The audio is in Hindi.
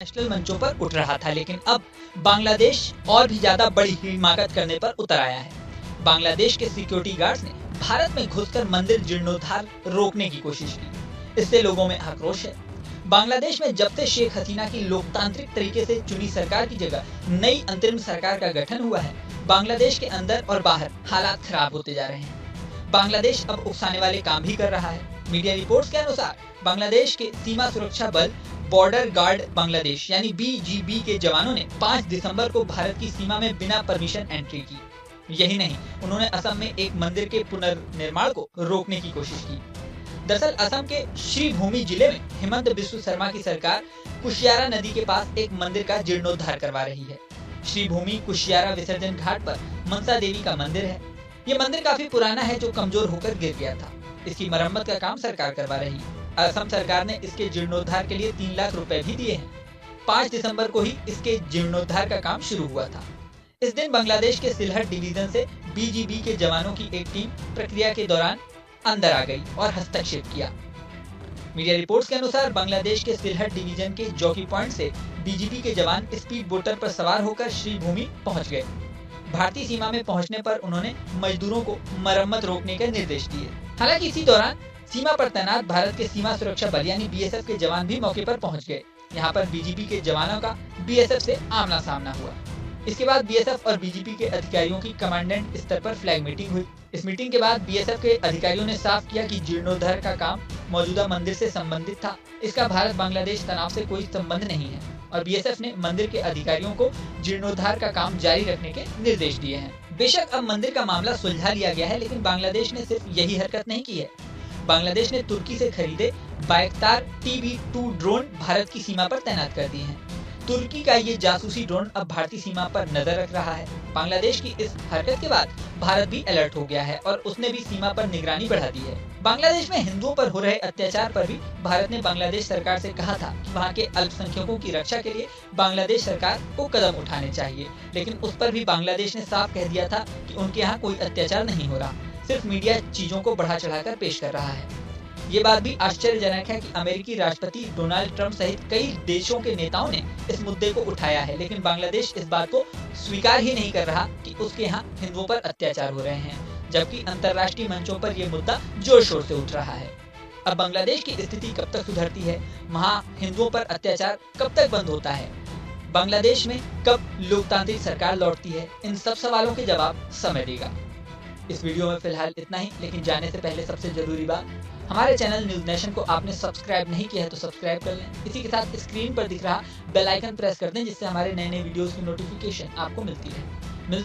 इंटरनेशनल मंचों पर उठ रहा था, लेकिन अब बांग्लादेश और भी ज्यादा बड़ी हिमाकत करने पर उतर आया है। बांग्लादेश के सिक्योरिटी गार्ड्स ने भारत में घुसकर मंदिर जीर्णोद्धार रोकने की कोशिश की। इससे लोगों में आक्रोश है। बांग्लादेश में जब से शेख हसीना की लोकतांत्रिक तरीके से चुनी सरकार की जगह नई अंतरिम सरकार का गठन हुआ है, बांग्लादेश के अंदर और बाहर हालात खराब होते जा रहे हैं। बांग्लादेश अब उकसाने वाले काम भी कर रहा है। मीडिया रिपोर्ट्स के अनुसार बांग्लादेश के सीमा सुरक्षा बल बॉर्डर गार्ड बांग्लादेश यानी BGB के जवानों ने 5 दिसंबर को भारत की सीमा में बिना परमिशन एंट्री की। यही नहीं, उन्होंने असम में एक मंदिर के पुनर्निर्माण को रोकने की कोशिश की। दरअसल असम के श्रीभूमि जिले में हेमंत बिस्व शर्मा की सरकार कुशियारा नदी के पास एक मंदिर का जीर्णोद्धार करवा रही है। श्रीभूमि कुशियारा विसर्जन घाट पर मनसा देवी का मंदिर है। ये मंदिर काफी पुराना है जो कमजोर होकर गिर गया था। इसकी मरम्मत का काम सरकार करवा रही है। असम सरकार ने इसके जीर्णोद्धार के लिए 3 लाख रुपए भी दिए हैं। 5 दिसंबर को ही इसके जीर्णोद्धार का काम शुरू हुआ था। इस दिन बांग्लादेश के सिलहट डिवीजन से BGB के जवानों की एक टीम प्रक्रिया के दौरान अंदर आ गई और हस्तक्षेप किया। मीडिया रिपोर्ट्स के अनुसार बांग्लादेश के सिलहट डिवीजन के जॉकी पॉइंट से BGB के जवान स्पीड बोटर पर सवार होकर श्रीभूमि पहुंच गए। भारतीय सीमा में पहुंचने पर उन्होंने मजदूरों को मरम्मत रोकने के निर्देश दिए। हालांकि इसी दौरान सीमा पर तैनात भारत के सीमा सुरक्षा बल यानी BSF के जवान भी मौके पर पहुंच गए। यहाँ पर BGB के जवानों का BSF से आमना सामना हुआ। इसके बाद BSF और BGP के अधिकारियों की कमांडेंट स्तर पर फ्लैग मीटिंग हुई। इस मीटिंग के बाद BSF के अधिकारियों ने साफ किया कि जीर्णोद्धार का काम मौजूदा मंदिर से संबंधित था। इसका भारत बांग्लादेश तनाव से कोई संबंध नहीं है और BSF ने मंदिर के अधिकारियों को जीर्णोद्धार का काम जारी रखने के निर्देश दिए हैं। बेशक अब मंदिर का मामला सुलझा लिया गया है, लेकिन बांग्लादेश ने सिर्फ यही हरकत नहीं की है। बांग्लादेश ने तुर्की से खरीदे बायकतार TB2 ड्रोन भारत की सीमा पर तैनात कर दिए हैं। तुर्की का ये जासूसी ड्रोन अब भारतीय सीमा पर नजर रख रहा है। बांग्लादेश की इस हरकत के बाद भारत भी अलर्ट हो गया है और उसने भी सीमा पर निगरानी बढ़ा दी है। बांग्लादेश में हिंदुओं पर हो रहे अत्याचार पर भी भारत ने बांग्लादेश सरकार से कहा था कि वहाँ के अल्पसंख्यकों की रक्षा के लिए बांग्लादेश सरकार को कदम उठाने चाहिए, लेकिन उस पर भी बांग्लादेश ने साफ कह दिया था कि उनके यहाँ कोई अत्याचार नहीं हो रहा, सिर्फ मीडिया चीजों को बढ़ा चढ़ाकर पेश कर रहा है। ये बात भी आश्चर्यजनक है कि अमेरिकी राष्ट्रपति डोनाल्ड ट्रंप सहित कई देशों के नेताओं ने इस मुद्दे को उठाया है, लेकिन बांग्लादेश इस बात को स्वीकार ही नहीं कर रहा कि उसके यहाँ हिंदुओं पर अत्याचार हो रहे हैं, जबकि अंतर्राष्ट्रीय मंचों पर यह मुद्दा जोर शोर से उठ रहा है। अब बांग्लादेश की स्थिति कब तक सुधरती है, वहाँ हिंदुओं पर अत्याचार कब तक बंद होता है, बांग्लादेश में कब लोकतांत्रिक सरकार लौटती है, इन सब सवालों के जवाब समय देगा। इस वीडियो में फिलहाल इतना ही, लेकिन जाने से पहले सबसे जरूरी बात, हमारे चैनल न्यूज नेशन को आपने सब्सक्राइब नहीं किया है तो सब्सक्राइब कर लें। इसी के साथ स्क्रीन पर दिख रहा बेल आइकन प्रेस कर दें, जिससे हमारे नए नए वीडियोस की नोटिफिकेशन आपको मिलती है।